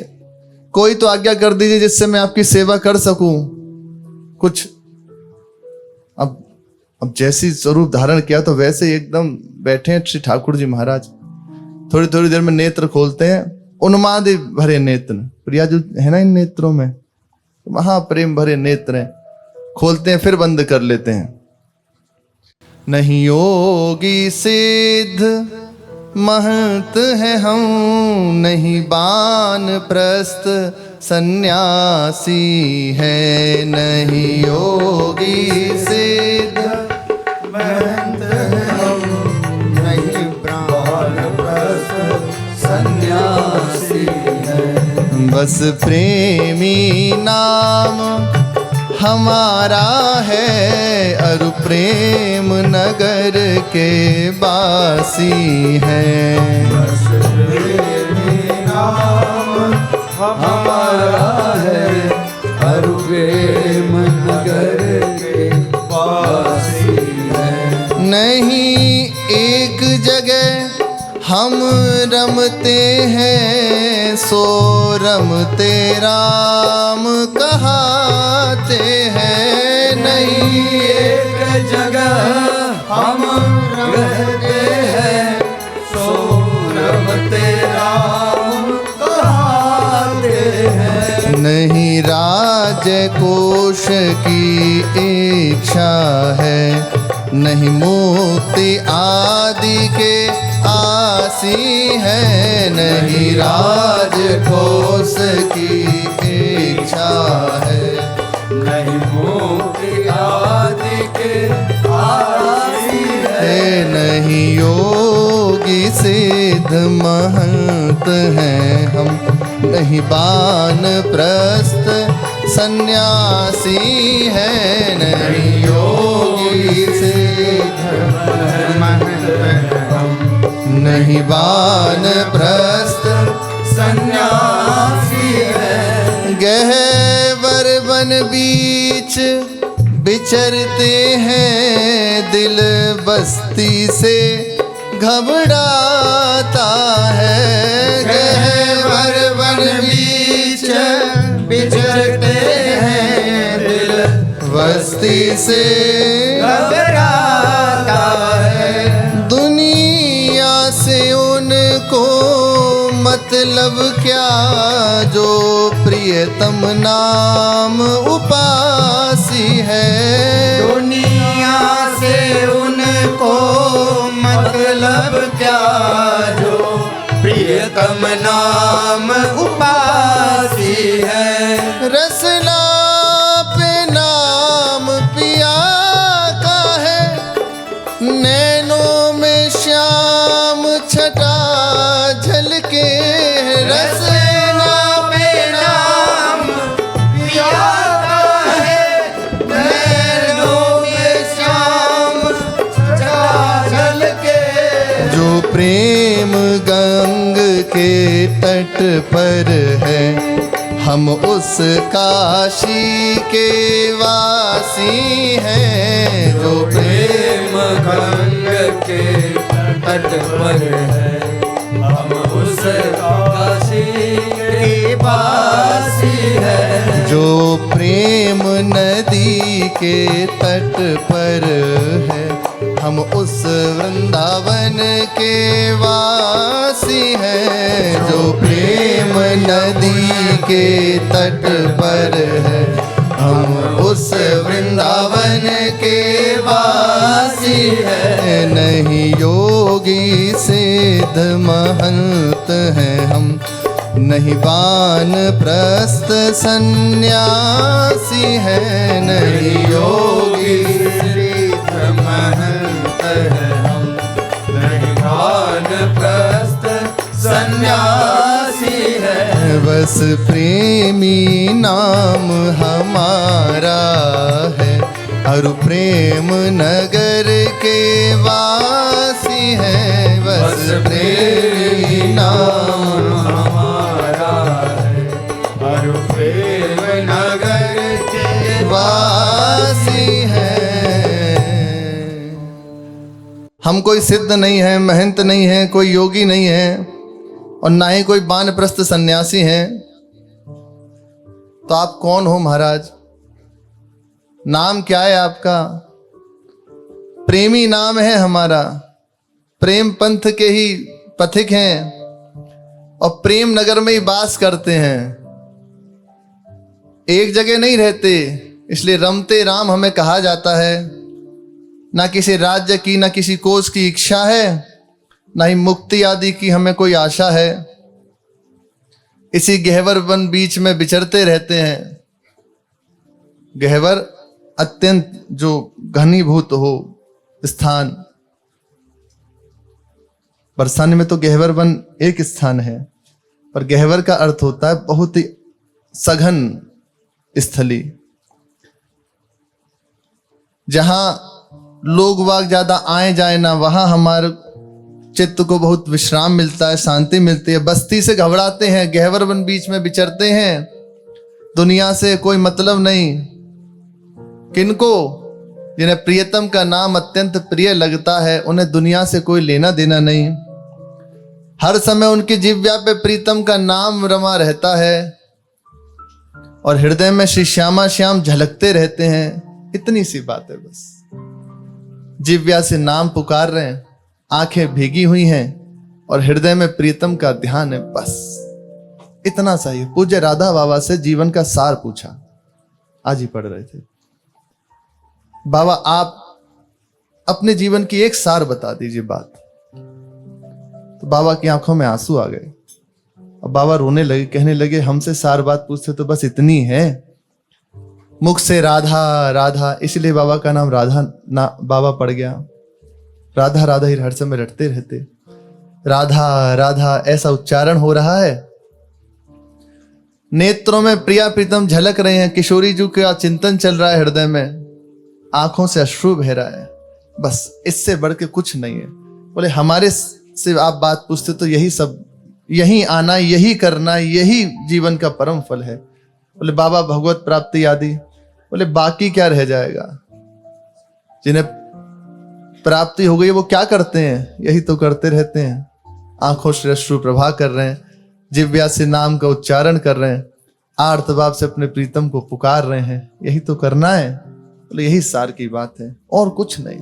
Speaker 1: कोई तो आज्ञा कर दीजिए जिससे मैं आपकी सेवा कर सकूं कुछ। अब जैसी स्वरूप धारण किया तो वैसे एकदम बैठे हैं श्री ठाकुर जी महाराज। थोड़ी थोड़ी देर में नेत्र खोलते हैं, उन्माद भरे नेत्र, प्रिया जो है ना इन नेत्रों में, महाप्रेम भरे नेत्र हैं। खोलते हैं फिर बंद कर लेते हैं। नहीं योगी सिद्ध महंत है हम, नहीं बानप्रस्थ सन्यासी है। नहीं योगी सिद्ध महंत है हम, नहीं बानप्रस्थ सन्यासी है। बस प्रेमी नाम हमारा है, अरु प्रेम नगर के वासी हैं।
Speaker 2: बस प्रेमी नाम हमारा है, अरु प्रेम नगर के वासी हैं।
Speaker 1: नहीं एक जगह हम रमते हैं, सो रमते राम कहाते हैं। नहीं
Speaker 2: एक जगह हम रहते हैं, सो रमते राम कहाते हैं।
Speaker 1: नहीं राज कोश की इच्छा है, नहीं मुक्ति आदि के आसी है। नहीं राज कोश की इच्छा है,
Speaker 2: नहीं मुक्ति आदि के आसी है।
Speaker 1: नहीं योगी सिद्ध महंत हैं हम, नहीं बानप्रस्थ सन्यासी है। नहीं योगी सिद्ध महंत हैं हम, नहीं बानप्रस्थ
Speaker 2: सन्यासी है।
Speaker 1: गहवर वन बीच विचरते हैं, दिल बस्ती से घबराता है। गहवर वन बीच विचरते हैं, दिल बस्ती से
Speaker 2: घबराता है।
Speaker 1: दुनिया से उनको मतलब क्या, जो प्रियतम नाम उपासी है।
Speaker 2: दुनिया से उनको मतलब क्या, जो प्रियतम नाम उपासी है।
Speaker 1: रसना पे नाम पिया का है, नैनों में श्याम छटा झलके। रसना पे नाम
Speaker 2: पिया का है, नैनों में श्याम छटा झलके।
Speaker 1: जो प्रेम गंग के तट पर है, हम उस काशी के वासी हैं। जो
Speaker 2: प्रेम गंग के तट पर है, हम उस काशी के वासी है।
Speaker 1: जो प्रेम नदी के तट पर है, हम उस वृंदावन के वासी हैं। जो प्रेम नदी के तट पर है, हम उस वृंदावन के वासी हैं। नहीं योगी सिद्ध महंत हैं हम, नहीं बानप्रस्थ सन्यासी है। नहीं योगी
Speaker 2: सिद्ध महंत है हम, नहीं वानप्रस्थ सन्यासी है।
Speaker 1: बस प्रेमी नाम हमारा है, अरु प्रेम नगर के वासी है। बस प्रेमी नाम
Speaker 2: हमारा है, अरु प्रेम नगर के
Speaker 1: वासी है। हम कोई सिद्ध नहीं है, महंत नहीं है, कोई योगी नहीं है, और ना ही कोई वानप्रस्थ सन्यासी हैं। तो आप कौन हो महाराज? नाम क्या है आपका? प्रेमी नाम है हमारा, प्रेम पंथ के ही पथिक हैं और प्रेम नगर में ही वास करते हैं, एक जगह नहीं रहते। इसलिए रमते राम हमें कहा जाता है। ना किसी राज्य की, ना किसी कोष की इच्छा है, ना ही मुक्ति आदि की हमें कोई आशा है। इसी गहवर वन बीच में विचरते रहते हैं। गहवर अत्यंत जो घनीभूत हो स्थान, बरसाने में तो गहवर वन एक स्थान है, पर गहवर का अर्थ होता है बहुत ही सघन स्थली। जहां लोग वाग ज्यादा आए जाए ना, वहां हमारे चित्त को बहुत विश्राम मिलता है, शांति मिलती है। बस्ती से घबराते हैं, गहवर वन बीच में विचरते हैं, दुनिया से कोई मतलब नहीं। किनको? जिन्हें प्रियतम का नाम अत्यंत प्रिय लगता है, उन्हें दुनिया से कोई लेना देना नहीं। हर समय उनकी जिह्वा पे प्रीतम का नाम रमा रहता है और हृदय में श्री श्यामा श्याम झलकते रहते हैं। इतनी सी बात है बस। जिह्वा से नाम पुकार रहे हैं, आंखें भीगी हुई हैं और हृदय में प्रीतम का ध्यान है, बस इतना सा ही। पूज्य राधा बाबा से जीवन का सार पूछा, आज ही पढ़ रहे थे। बाबा आप अपने जीवन की एक सार बता दीजिए बात। तो बाबा की आंखों में आंसू आ गए। अब बाबा रोने लगे, कहने लगे हमसे सार बात पूछते तो बस इतनी है। मुख से राधा राधा, इसलिए बाबा का नाम राधा ना बाबा पड़ गया। राधा राधा ही हर समय रटते रहते, राधा राधा ऐसा उच्चारण हो रहा है। नेत्रों में प्रिया प्रीतम झलक रहे हैं, किशोरी जी का चिंतन चल रहा है हृदय में, आंखों से अश्रु बह रहा है, बस इससे बढ़ के कुछ नहीं है। बोले हमारे से आप बात पूछते तो यही सब, यही आना, यही करना, यही जीवन का परम फल है। बोले बाबा भगवत प्राप्ति आदि, बोले बाकी क्या रह जाएगा? जिन्हें प्राप्ति हो गई वो क्या करते हैं? यही तो करते रहते हैं। आंखों से अश्रु प्रवाह कर रहे हैं, जिह्वा से नाम का उच्चारण कर रहे हैं, आर्तभाव से अपने प्रीतम को पुकार रहे हैं, यही तो करना है। बोले यही सार की बात है और कुछ नहीं।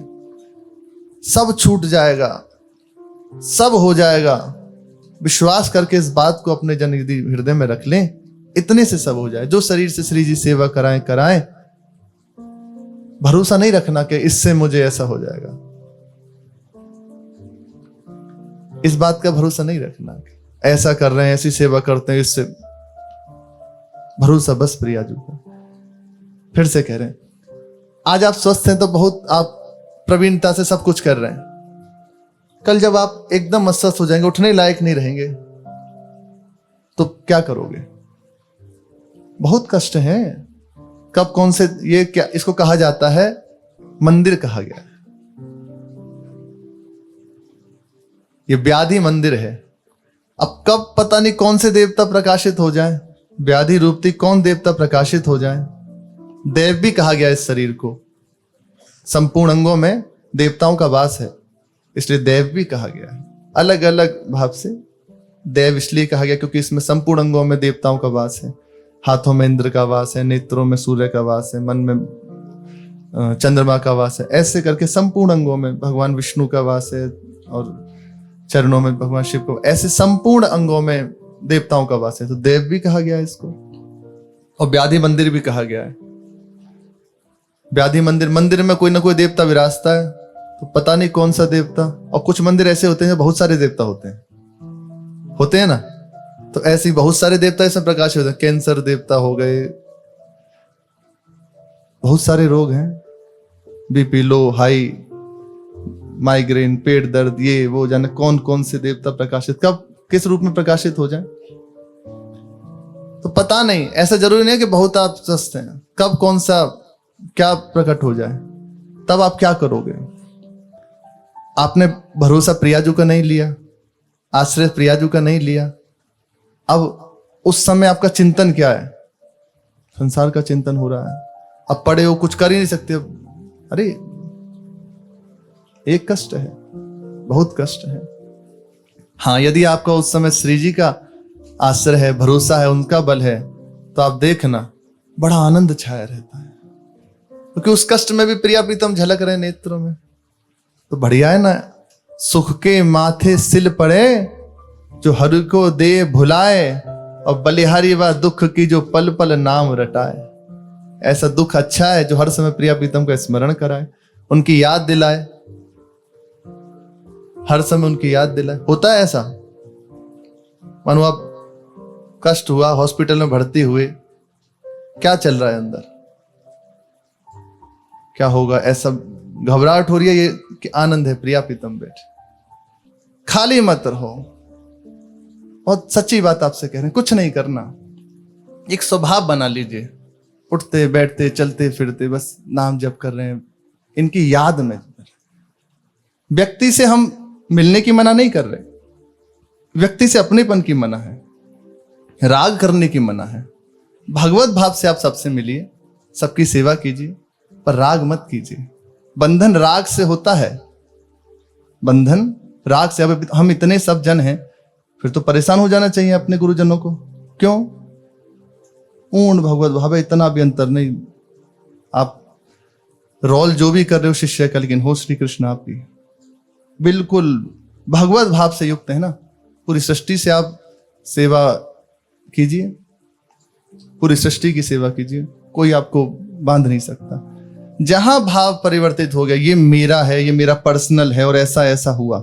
Speaker 1: सब छूट जाएगा, सब हो जाएगा। विश्वास करके इस बात को अपने जन हृदय में रख लें, इतने से सब हो जाए। जो शरीर से श्री जी सेवा कराएं कराएं, भरोसा नहीं रखना कि इससे मुझे ऐसा हो जाएगा। इस बात का भरोसा नहीं रखना कि ऐसा कर रहे हैं, ऐसी सेवा करते हैं, इससे भरोसा बस प्रियाजू का। फिर से कह रहे हैं, आज आप स्वस्थ हैं तो बहुत आप प्रवीणता से सब कुछ कर रहे हैं। कल जब आप एकदम अस्वस्थ हो जाएंगे, उठने लायक नहीं रहेंगे, तो क्या करोगे? बहुत कष्ट है। कब कौन से, ये क्या इसको कहा जाता है? मंदिर कहा गया है। ये व्याधि मंदिर है। अब कब पता नहीं कौन से देवता प्रकाशित हो जाए, व्याधि रूपती कौन देवता प्रकाशित हो जाए। देव भी कहा गया इस शरीर को, संपूर्ण अंगों में देवताओं का वास है, इसलिए देव भी कहा गया है। अलग अलग भाव से देव इसलिए कहा गया क्योंकि इसमें संपूर्ण अंगों में देवताओं का वास है। हाथों में इंद्र का वास है, नेत्रों में सूर्य का वास है, मन में चंद्रमा का वास है। ऐसे करके संपूर्ण अंगों में भगवान विष्णु का वास है और चरणों में भगवान शिव को, ऐसे संपूर्ण अंगों में देवताओं का वास है। तो देव भी कहा गया है इसको। और व्याधि मंदिर भी कहा गया है। व्याधि मंदिर, मंदिर में कोई ना कोई देवता विराजता है, तो पता नहीं कौन सा देवता। और कुछ मंदिर ऐसे होते हैं बहुत सारे देवता होते हैं ना, तो ऐसे ही बहुत सारे देवता इसमें प्रकाशित होते हैं। कैंसर देवता हो गए, बहुत सारे रोग हैं, बीपी लो, हाई, माइग्रेन, पेट दर्द, ये वो, जाने कौन कौन से देवता प्रकाशित कब किस रूप में प्रकाशित हो जाए तो पता नहीं। ऐसा जरूरी नहीं है कि बहुत आप स्वस्थ हैं, कब कौन सा क्या प्रकट हो जाए, तब आप क्या करोगे? आपने भरोसा प्रियाजू का नहीं लिया, आश्रय प्रियाजू का नहीं लिया। अब उस समय आपका चिंतन क्या है? संसार का चिंतन हो रहा है। अब पड़े हो, कुछ कर ही नहीं सकते। अरे एक कष्ट है, बहुत कष्ट है। हाँ, यदि आपका उस समय श्री जी का आश्रय है, भरोसा है, उनका बल है, तो आप देखना बड़ा आनंद छाया रहता है, क्योंकि उस कष्ट में भी प्रिया प्रीतम झलक रहे नेत्रों में। तो बढ़िया है ना। सुख के माथे सिल पड़े जो हर को दे भुलाए, और बलिहारी व दुख की जो पल पल नाम रटाए। ऐसा दुख अच्छा है जो हर समय प्रिया प्रीतम का स्मरण कराए, उनकी याद दिलाए, हर समय उनकी याद दिलाए। होता है ऐसा, मानो आप कष्ट हुआ, हॉस्पिटल में भर्ती हुए, क्या चल रहा है अंदर, क्या होगा, ऐसा घबराहट हो रही है, ये कि आनंद है, प्रिया प्रीतम बैठे, खाली मत रहो। बहुत सच्ची बात आपसे कह रहे हैं, कुछ नहीं करना, एक स्वभाव बना लीजिए, उठते बैठते चलते फिरते बस नाम जप कर रहे हैं, इनकी याद में। व्यक्ति से हम मिलने की मना नहीं कर रहे, व्यक्ति से अपनेपन की मना है, राग करने की मना है। भगवत भाव से आप सबसे मिलिए, सबकी सेवा कीजिए, पर राग मत कीजिए। बंधन राग से होता है, बंधन राग से। अब हम इतने सब जन हैं, फिर तो परेशान हो जाना चाहिए अपने गुरुजनों को। क्यों? पूर्ण भगवत भाव है, इतना भी अंतर नहीं। आप रोल जो भी कर रहे हो शिष्य का, लेकिन हो श्री कृष्ण आपकी, बिल्कुल भगवत भाव से युक्त है ना। पूरी सृष्टि से आप सेवा कीजिए, पूरी सृष्टि की सेवा कीजिए, कोई आपको बांध नहीं सकता। जहां भाव परिवर्तित हो गया, ये मेरा है, ये मेरा पर्सनल है और ऐसा ऐसा हुआ,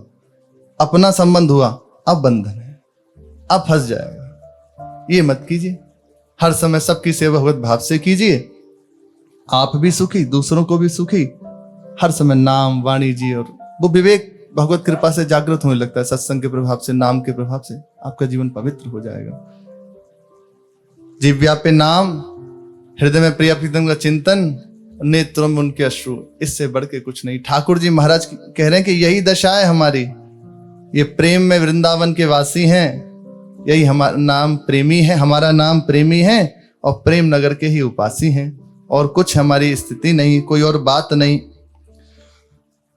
Speaker 1: अपना संबंध हुआ, अब बंधन है, अब फंस जाएगा। ये मत कीजिए। हर समय सबकी सेवा भगवत भाव से कीजिए, आप भी सुखी, दूसरों को भी सुखी। हर समय नाम वाणी जी, और वो विवेक भगवत कृपा से जागृत होने लगता है। सत्संग के प्रभाव से, नाम के प्रभाव से आपका जीवन पवित्र हो जाएगा। जिव्या पे नाम, हृदय में प्रिय प्रीतम का चिंतन, नेत्रों में उनके अश्रु, इससे बढ़ के कुछ नहीं। ठाकुर जी महाराज कह रहे हैं कि यही दशा है हमारी। ये प्रेम में वृंदावन के वासी हैं, यही हमारा नाम प्रेमी है, हमारा नाम प्रेमी है और प्रेम नगर के ही उपासी हैं। और कुछ हमारी स्थिति नहीं, कोई और बात नहीं।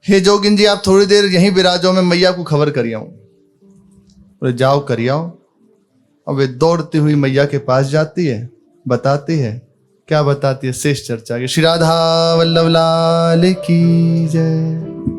Speaker 1: हे जोगिन जी, आप थोड़ी देर यहीं विराजो, मैं मैया को खबर करियाऊं। बोले जाओ करियाओ। और वे दौड़ती हुई मैया के पास जाती है, बताती है। क्या बताती है? शेष चर्चा के। श्री राधा वल्लभ लाल की जय।